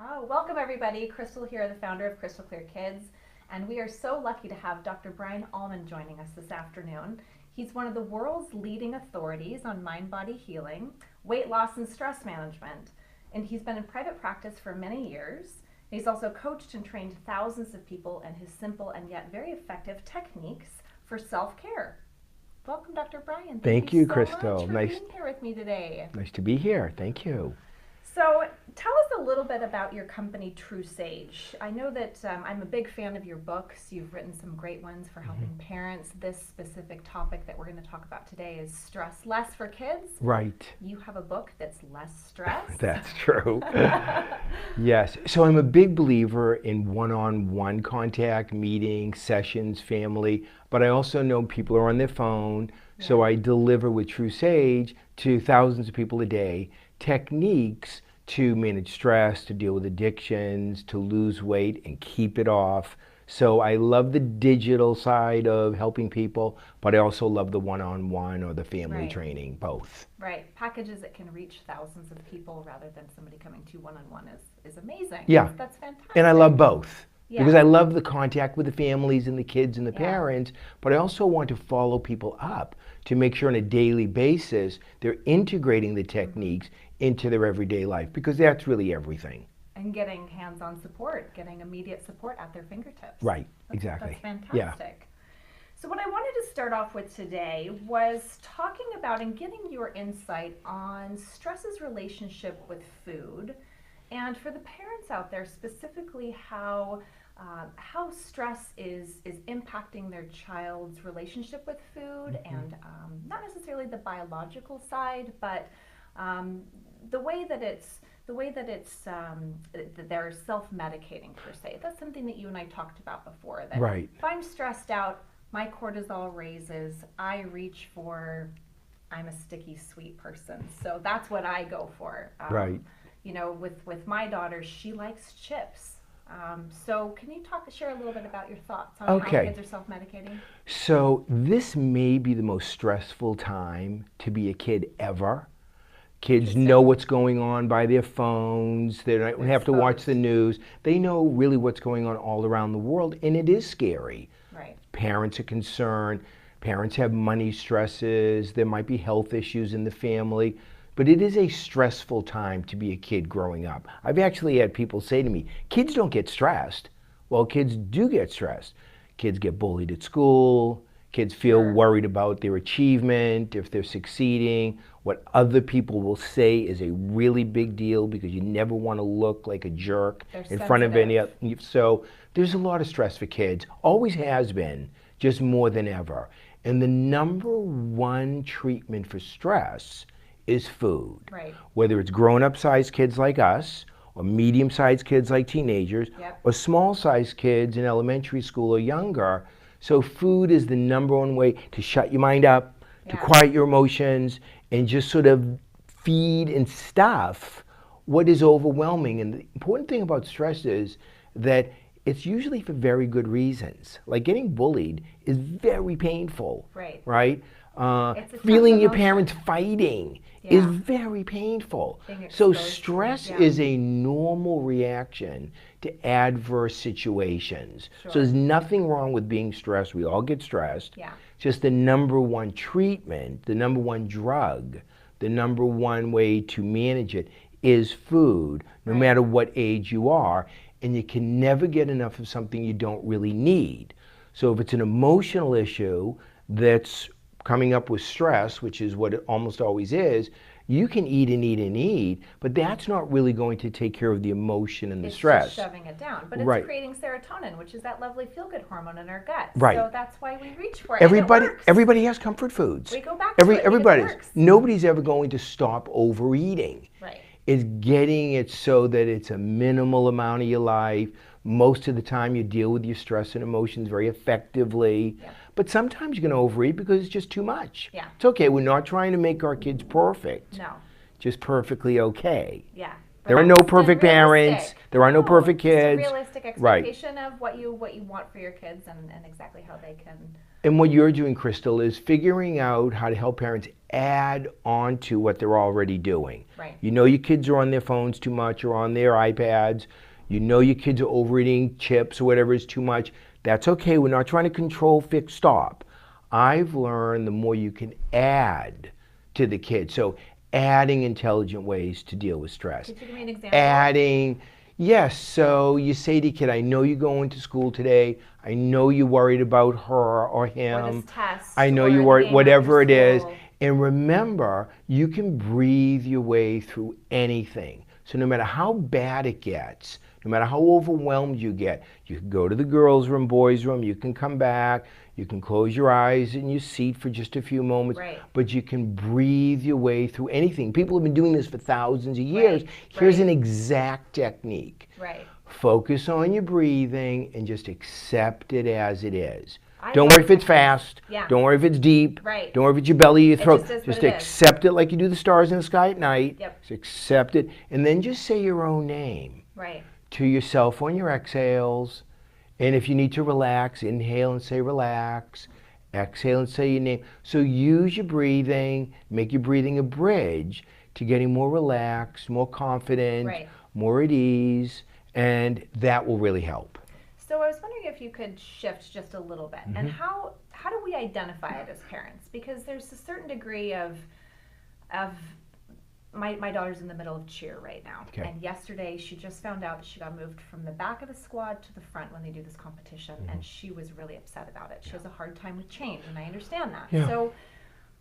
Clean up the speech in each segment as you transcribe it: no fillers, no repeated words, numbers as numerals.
Oh, welcome everybody. Crystal here, the founder of Crystal Clear Kids, and we are so lucky to have Dr. Brian Alman joining us this afternoon. He's one of the world's leading authorities on mind-body healing, weight loss, and stress management, and he's been in private practice for many years. He's also coached and trained thousands of people in his simple and yet very effective techniques for self-care. Welcome, Dr. Brian. Thank you, so Crystal. much for being here with me today. Nice to be here. Thank you. So tell us a little bit about your company, True Sage. I know that I'm a big fan of your books. You've written some great ones for helping parents. This specific topic that we're going to talk about today is stress less for kids. Right. You have a book that's less stress. That's true. Yes. So I'm a big believer in one-on-one contact, meetings, sessions, family, but I also know people are on their phone. Yeah. So I deliver with True Sage to thousands of people a day techniques to manage stress, to deal with addictions, to lose weight and keep it off. So I love the digital side of helping people, but I also love the one-on-one or the family training, both. Right. Packages that can reach thousands of people rather than somebody coming to one-on-one is amazing. Yeah. That's fantastic. And I love both. Yeah. Because I love the contact with the families and the kids and the parents, but I also want to follow people up to make sure on a daily basis they're integrating the techniques into their everyday life, because that's really everything. And getting hands-on support, getting immediate support at their fingertips. Right, exactly. That's fantastic. Yeah. So what I wanted to start off with today was talking about and getting your insight on stress's relationship with food, and for the parents out there specifically how stress is impacting their child's relationship with food, and not necessarily the biological side, but the way that they're self-medicating per se. That's something that you and I talked about before. That if I'm stressed out, my cortisol raises. I reach for, I'm a sticky sweet person, so that's what I go for. You know, with my daughter, she likes chips. So can you share a little bit about your thoughts on how kids are self-medicating? So this may be the most stressful time to be a kid ever. Kids know what's going on by their phones. They don't have to watch the news. They know really what's going on all around the world, and it is scary. Right. Parents are concerned. Parents have money stresses. There might be health issues in the family. But it is a stressful time to be a kid growing up. I've actually had people say to me, kids don't get stressed. Well, kids do get stressed. Kids get bullied at school. Kids feel worried about their achievement, if they're succeeding. What other people will say is a really big deal, because you never want to look like a jerk in front of any other. So there's a lot of stress for kids. Always has been, just more than ever. And the number one treatment for stress is food. Right. Whether it's grown-up sized kids like us, or medium-sized kids like teenagers, or small-sized kids in elementary school or younger. So food is the number one way to shut your mind up, to quiet your emotions, and just sort of feed and stuff what is overwhelming. And the important thing about stress is that it's usually for very good reasons. Like getting bullied is very painful. Right? Feeling your parents fighting is very painful. So stress is a normal reaction to adverse situations. So there's nothing wrong with being stressed. We all get stressed. Just the number one treatment, the number one drug, the number one way to manage it is food, no matter what age you are. And you can never get enough of something you don't really need. So if it's an emotional issue that's coming up with stress, which is what it almost always is, you can eat and eat and eat, but that's not really going to take care of the emotion and the stress. It's just shoving it down. But it's creating serotonin, which is that lovely feel-good hormone in our gut. So that's why we reach for it. Everybody has comfort foods. We go back to it. Everybody's. Nobody's ever going to stop overeating. It's getting it so that it's a minimal amount of your life. Most of the time you deal with your stress and emotions very effectively. But sometimes you're going to overeat because it's just too much. It's okay. We're not trying to make our kids perfect. No. Just perfectly okay. There are no perfect parents. There are no perfect kids. It's a realistic expectation of what you want for your kids and exactly how they can. And what you're doing, Crystal, is figuring out how to help parents add on to what they're already doing. Right. You know your kids are on their phones too much or on their iPads. You know your kids are overeating chips or whatever is too much. That's okay. We're not trying to control, fix, stop. I've learned the more you can add to the kids. So adding intelligent ways to deal with stress. Could you give me an example? Adding, yes. So you say to your kid, I know you're going to school today. I know you're worried about her or him. Or this test. I know you're worried, whatever it is. And remember, you can breathe your way through anything. So no matter how bad it gets, no matter how overwhelmed you get, you can go to the girls' room, boys' room, you can come back, you can close your eyes in your seat for just a few moments, but you can breathe your way through anything. People have been doing this for thousands of years. Here's an exact technique. Focus on your breathing and just accept it as it is. Don't worry if it's fast. Don't worry if it's deep. Don't worry if it's your belly, your throat. Just accept it like you do the stars in the sky at night. Just accept it. And then just say your own name to yourself on your exhales. And if you need to relax, inhale and say relax. Exhale and say your name. So use your breathing. Make your breathing a bridge to getting more relaxed, more confident, more at ease. And that will really help. So I was wondering if you could shift just a little bit, and how do we identify it as parents? Because there's a certain degree of my daughter's in the middle of cheer right now, and yesterday she just found out that she got moved from the back of the squad to the front when they do this competition, and she was really upset about it. She has a hard time with change, and I understand that.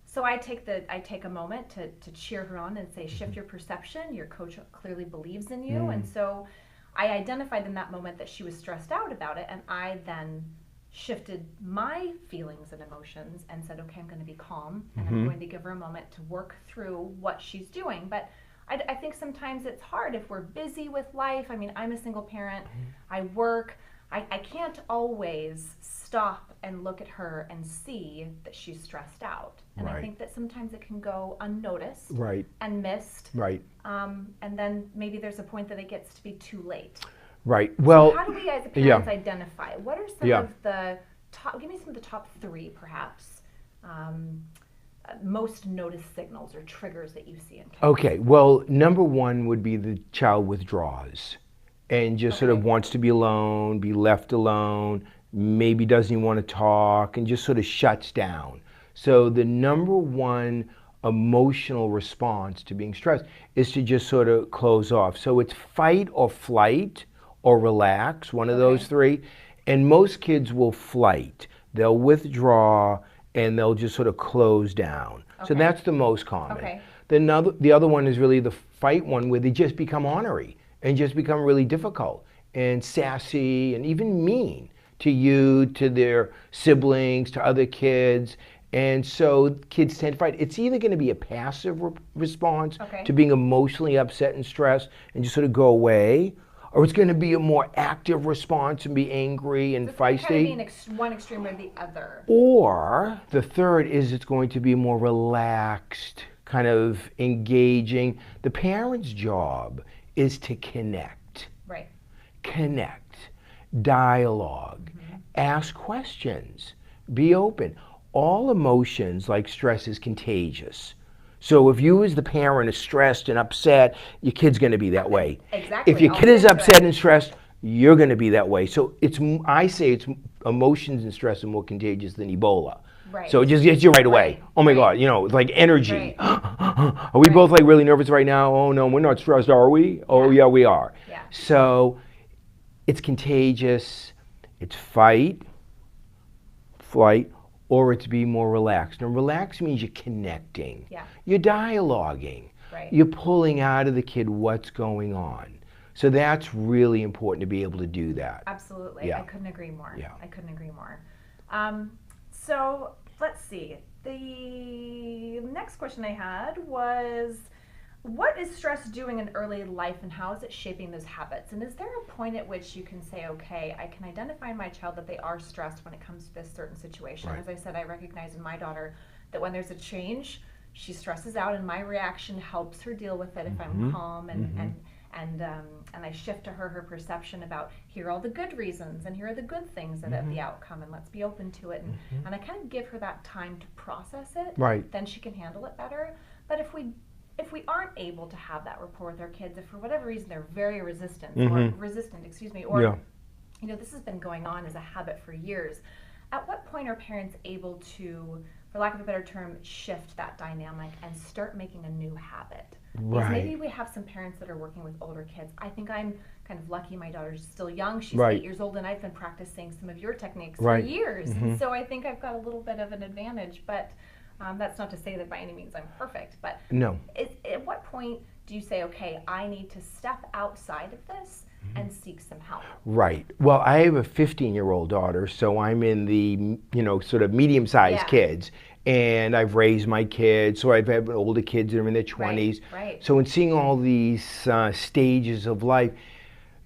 So I take a moment to cheer her on and say, shift your perception. Your coach clearly believes in you, and so I identified in that moment that she was stressed out about it, and I then shifted my feelings and emotions and said, okay, I'm going to be calm, and I'm going to give her a moment to work through what she's doing. But I think sometimes it's hard if we're busy with life. I mean, I'm a single parent. I work. I can't always stop and look at her and see that she's stressed out. And I think that sometimes it can go unnoticed and missed. And then maybe there's a point that it gets to be too late. Well, so how do we as parents identify? What are some of the top, give me some of the top three perhaps, most noticed signals or triggers that you see in kids? Okay, well, number one would be the child withdraws and just sort of wants to be alone, be left alone, maybe doesn't even want to talk, and just sort of shuts down. So the number one emotional response to being stressed is to just sort of close off. So it's fight or flight or relax, one of those three. And most kids will flight. They'll withdraw and they'll just sort of close down. So that's the most common. The other one is really the fight one, where they just become ornery and just become really difficult and sassy and even mean to you, to their siblings, to other kids. And so kids tend to fight. It's either going to be a passive response to being emotionally upset and stressed and just sort of go away, or it's going to be a more active response and be angry and feisty. Kind of be one extreme or the other. Or the third is it's going to be more relaxed, kind of engaging. The parent's job is to connect. Connect, dialogue, ask questions, be open. All emotions, like stress, is contagious. So if you as the parent are stressed and upset, your kid's going to be that way. If your kid is upset and stressed, you're going to be that way. So I say it's emotions and stress are more contagious than Ebola. So it just gets you right away. Oh my God, it's like energy. Are we both like really nervous right now? Oh no, we're not stressed, are we? Oh yeah, we are. So it's contagious. It's fight, flight, or it's be more relaxed. Now, relaxed means you're connecting. You're dialoguing. You're pulling out of the kid what's going on. So that's really important to be able to do that. Absolutely. I couldn't agree more. I couldn't agree more. So let's see. The next question I had was, what is stress doing in early life and how is it shaping those habits? And is there a point at which you can say, okay, I can identify in my child that they are stressed when it comes to this certain situation? As I said, I recognize in my daughter that when there's a change, she stresses out and my reaction helps her deal with it if I'm calm and I shift to her perception about here are all the good reasons and here are the good things that are the outcome, and let's be open to it, and I kind of give her that time to process it. Right. Then she can handle it better. But if we aren't able to have that rapport with our kids, if for whatever reason they're very resistant, or you know, this has been going on as a habit for years, at what point are parents able to, for lack of a better term, shift that dynamic and start making a new habit? Because maybe we have some parents that are working with older kids. I think I'm kind of lucky. My daughter's still young. She's 8 years old, and I've been practicing some of your techniques for years. So I think I've got a little bit of an advantage, but that's not to say that by any means I'm perfect. But no. At what point do you say, okay, I need to step outside of this and seek some help? Right. Well, I have a 15-year-old daughter, so I'm in the, you know, sort of medium-sized kids. And I've raised my kids, so I've had older kids that are in their 20s. Right. So in seeing all these stages of life,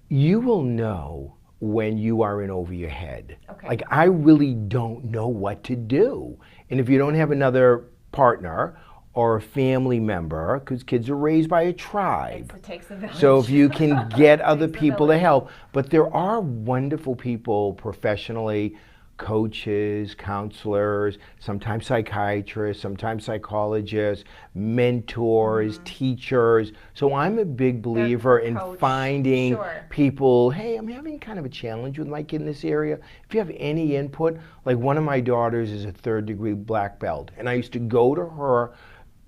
you will know when you are in over your head. Okay. Like, I really don't know what to do. And if you don't have another partner or a family member, because kids are raised by a tribe. It takes a village. So if you can get other people to help. But there are wonderful people professionally, coaches, counselors, sometimes psychiatrists, sometimes psychologists, mentors, teachers. So I'm a big believer in finding people, hey, I'm having kind of a challenge with my kid in this area. If you have any input, like one of my daughters is a 3rd-degree black belt, and I used to go to her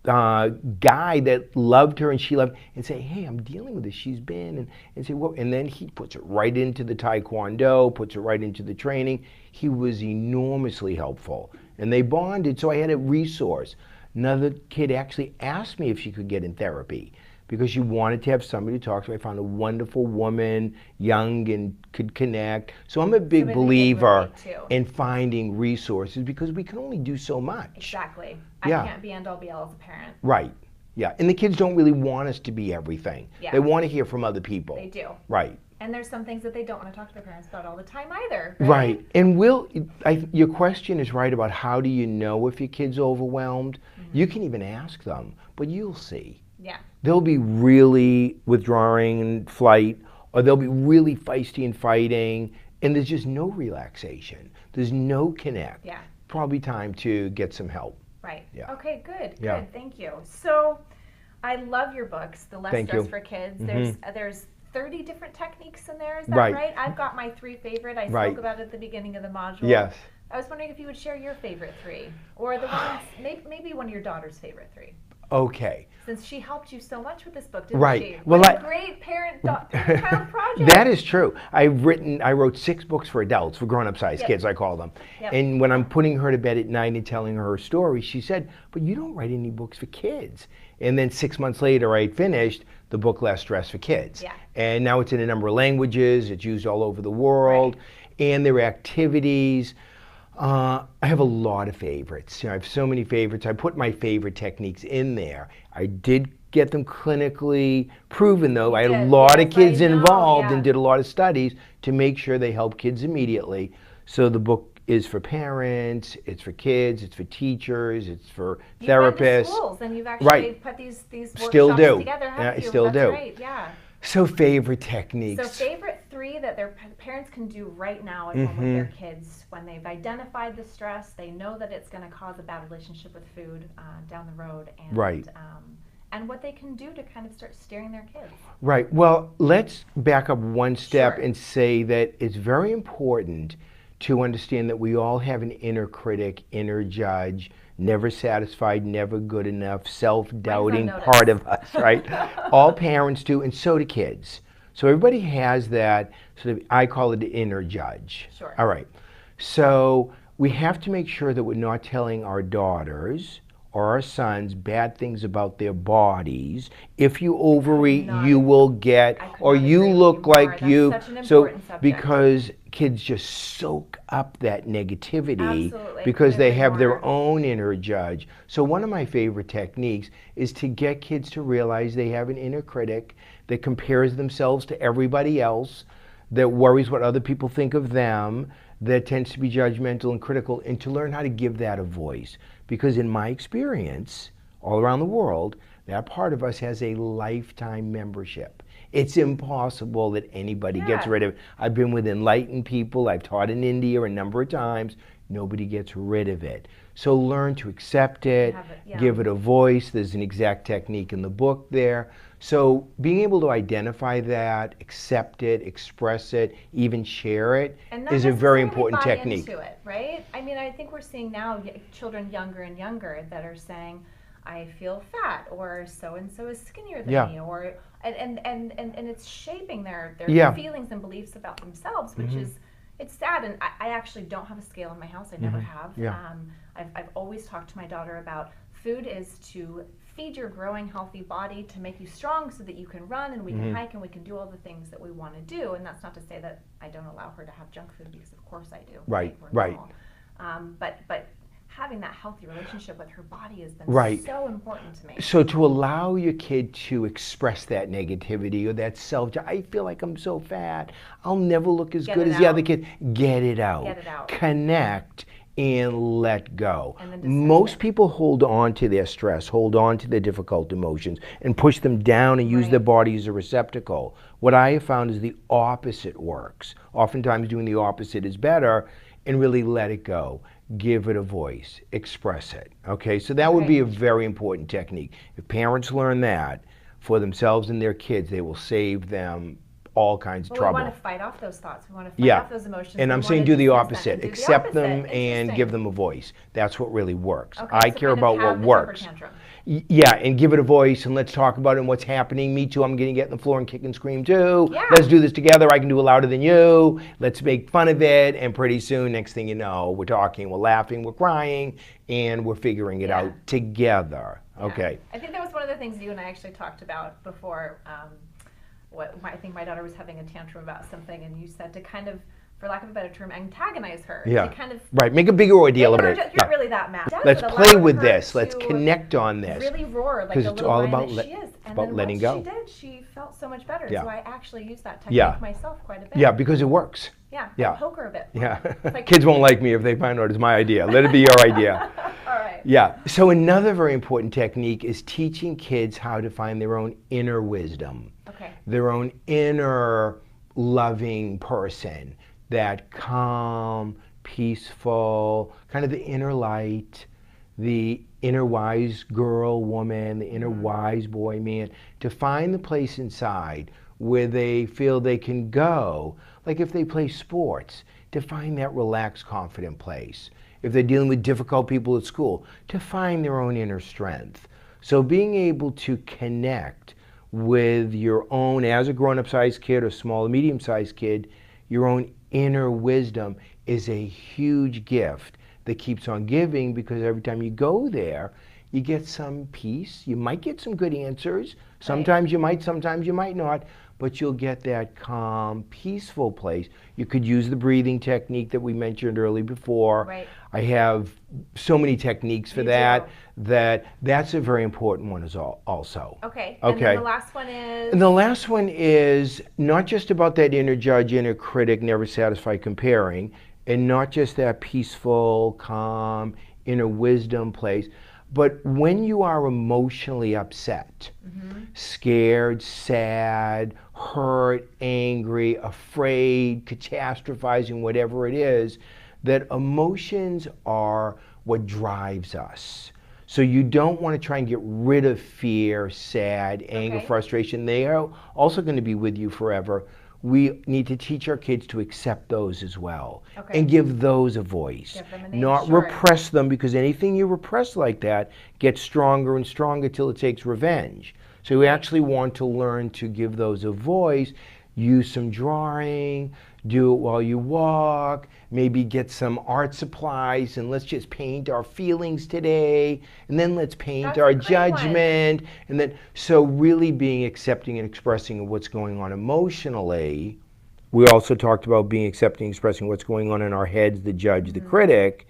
guy that loved her and she loved, and say, hey, I'm dealing with this. She's been, and say, well, and then he puts it right into the Taekwondo, puts it right into the training. He was enormously helpful, and they bonded. So I had a resource. Another kid actually asked me if she could get in therapy because she wanted to have somebody to talk to. I found a wonderful woman, young and could connect. So I'm a big believer in finding resources because we can only do so much. Exactly. I can't be end all be all as a parent. Right. Yeah. And the kids don't really want us to be everything. Yeah. They want to hear from other people. They do. Right. And there's some things that they don't want to talk to their parents about all the time either. Right. And your question is right about how do you know if your kid's overwhelmed? You can even ask them, but you'll see. Yeah. They'll be really withdrawing and flight, or they'll be really feisty and fighting, and there's just no relaxation. There's no connect. Yeah. Probably time to get some help. Right. Yeah. Okay, good. Yeah. Good. Thank you. So I love your books, The Less Stress for Kids. There's 30 different techniques in there, is that right? I've got my 3 favorite. I spoke about it at the beginning of the module. Yes. I was wondering if you would share your favorite 3, or the ones, maybe one of your daughter's favorite 3. Okay. Since she helped you so much with this book, didn't she? Well, what a great parent-child project. That is true. I wrote 6 books for adults, for grown-up sized kids, I call them. And when I'm putting her to bed at night and telling her story, she said, but you don't write any books for kids. And then 6 months later, I finished the book Less Stress for Kids. Yeah. And now it's in a number of languages. It's used all over the world. And there are activities. I have a lot of favorites. You know, I have so many favorites. I put my favorite techniques in there. I did get them clinically proven, though. I had a lot of kids involved and did a lot of studies to make sure they help kids immediately. So the book is for parents, it's for kids, it's for teachers, it's for therapists. You've been to schools and you've actually put these workshops together, haven't you? I still do. Great, yeah. So favorite techniques. So favorite 3 that their parents can do right now at home with their kids when they've identified the stress, they know that it's going to cause a bad relationship with food down the road, and and what they can do to kind of start steering their kids. Right. Well, let's back up one step and say that it's very important to understand that we all have an inner critic, inner judge, never satisfied, never good enough, self-doubting part of us, right? All parents do, and so do kids. So everybody has that sort of, I call it the inner judge. Sure. All right. So we have to make sure that we're not telling our daughters or our sons bad things about their bodies. If you overeat, you will get, or you look like you. So because kids just soak up that negativity because they have their own inner judge. So one of my favorite techniques is to get kids to realize they have an inner critic that compares themselves to everybody else, that worries what other people think of them, that tends to be judgmental and critical, and to learn how to give that a voice. Because in my experience, all around the world, that part of us has a lifetime membership. It's impossible that anybody gets rid of it. I've been with enlightened people. I've taught in India a number of times. Nobody gets rid of it. So learn to accept it, give it a voice. There's an exact technique in the book there. So being able to identify that, accept it, express it, even share it is a very important technique. Into it, right? I mean, I think we're seeing now children younger and younger that are saying, I feel fat, or so and so is skinnier than me, or and it's shaping their feelings and beliefs about themselves, which is, it's sad. And I actually don't have a scale in my house. I never have. I've always talked to my daughter about food is to feed your growing healthy body, to make you strong so that you can run and we can hike and we can do all the things that we want to do. And that's not to say that I don't allow her to have junk food, because of course I do. Right. But having that healthy relationship with her body has been so important to me. So to allow your kid to express that negativity or that I feel like I'm so fat, I'll never look as good as the other kid. Get it out. Get it out. Connect and let go. Most people hold on to their stress, hold on to their difficult emotions, and push them down and use their body as a receptacle. What I have found is the opposite works. Oftentimes doing the opposite is better, and really let it go. Give it a voice, express it. Okay, so that would be a very important technique. If parents learn that for themselves and their kids, they will save them all kinds of trouble. We want to fight off those thoughts. We want to fight off those emotions. And I'm saying do the opposite. Accept them and give them a voice. That's what really works. I care about what works. Yeah, and give it a voice, and let's talk about it and what's happening. Me too, I'm going to get on the floor and kick and scream too. Let's do this together. I can do it louder than you. Let's make fun of it, and pretty soon, next thing you know, we're talking, we're laughing, we're crying, and we're figuring it out together. Okay. I think that was one of the things you and I actually talked about before. I think my daughter was having a tantrum about something, and you said to kind of, for lack of a better term, antagonize her. To kind of make a bigger ordeal of it. You're not really that mad. Let's play with this. Let's connect on this. Really roar like the little lion that she is. And then letting go. She did. She felt so much better. So I actually used that technique myself quite a bit. Yeah, because it works. Yeah. Poke her a bit. Yeah. Kids won't like me if they find out it's my idea. Let it be your idea. All right. Yeah. So another very important technique is teaching kids how to find their own inner wisdom. Okay. Their own inner loving person. That calm, peaceful, kind of the inner light, the inner wise girl, woman, the inner wise boy, man, to find the place inside where they feel they can go, like if they play sports, to find that relaxed, confident place. If they're dealing with difficult people at school, to find their own inner strength. So being able to connect with your own, as a grown-up sized kid or small or medium-sized kid, your own inner wisdom is a huge gift that keeps on giving, because every time you go there, you get some peace. You might get some good answers. Sometimes you might, sometimes you might not, but you'll get that calm, peaceful place. You could use the breathing technique that we mentioned earlier before. I have so many techniques for that. That's a very important one also. Okay. And then the last one is? And the last one is not just about that inner judge, inner critic, never satisfied comparing, and not just that peaceful, calm, inner wisdom place, but when you are emotionally upset, scared, sad, hurt, angry, afraid, catastrophizing, whatever it is, that emotions are what drives us. So you don't want to try and get rid of fear, sad, anger, frustration. They are also going to be with you forever. We need to teach our kids to accept those as well and give those a voice. Not repress them, because anything you repress like that gets stronger and stronger till it takes revenge. So we actually want to learn to give those a voice. Use some drawing, do it while you walk, maybe get some art supplies, and let's just paint our feelings today, and then let's paint our judgment. And then, so really being accepting and expressing of what's going on emotionally. We also talked about being accepting and expressing what's going on in our heads, the judge, the critic,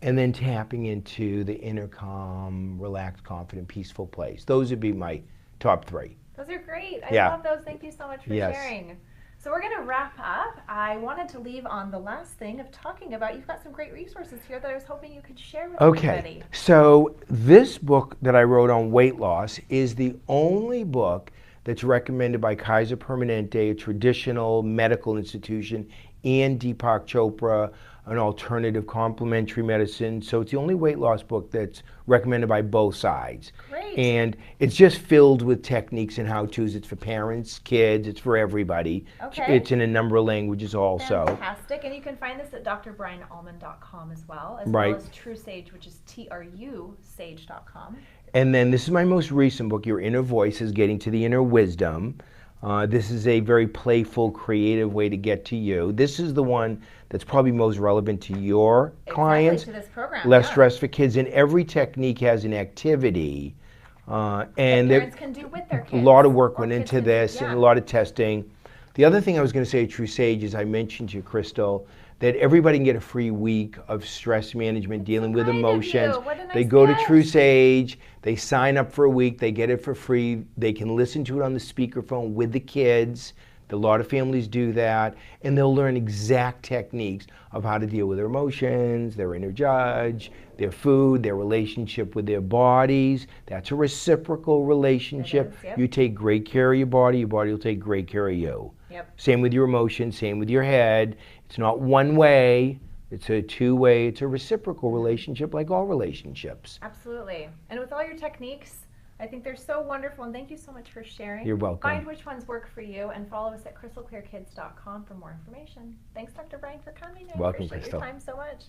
and then tapping into the inner calm, relaxed, confident, peaceful place. Those would be my top 3. Those are great. I love those. Thank you so much for sharing. So we're going to wrap up. I wanted to leave on the last thing of talking about, you've got some great resources here that I was hoping you could share with everybody. So this book that I wrote on weight loss is the only book that's recommended by Kaiser Permanente, a traditional medical institution, and Deepak Chopra, an alternative complementary medicine. So it's the only weight loss book that's recommended by both sides. Great. And it's just filled with techniques and how-tos. It's for parents, kids, it's for everybody. Okay. It's in a number of languages also. Fantastic. And you can find this at drbrianalman.com as well as True Sage, which is trusage.com. And then this is my most recent book, Your Inner Voice is Getting to the Inner Wisdom. This is a very playful, creative way to get to you. This is the one that's probably most relevant to your clients. To this program, Less stress for kids, and every technique has an activity. And parents can do with their kids. A lot of work went into this and a lot of testing. The other thing I was going to say at True Sage is I mentioned to you, Crystal, that everybody can get a free week of stress management, dealing with emotions. They go to True Sage, they sign up for a week, they get it for free, they can listen to it on the speakerphone with the kids. A lot of families do that, and they'll learn exact techniques of how to deal with their emotions, their inner judge, their food, their relationship with their bodies. That's a reciprocal relationship. You take great care of your body will take great care of you. Same with your emotions, same with your head. It's not one way, it's a two-way, it's a reciprocal relationship like all relationships. Absolutely. And with all your techniques, I think they're so wonderful, and thank you so much for sharing. You're welcome. Find which ones work for you and follow us at crystalclearkids.com for more information. Thanks, Dr. Brian, for coming. I appreciate your time so much.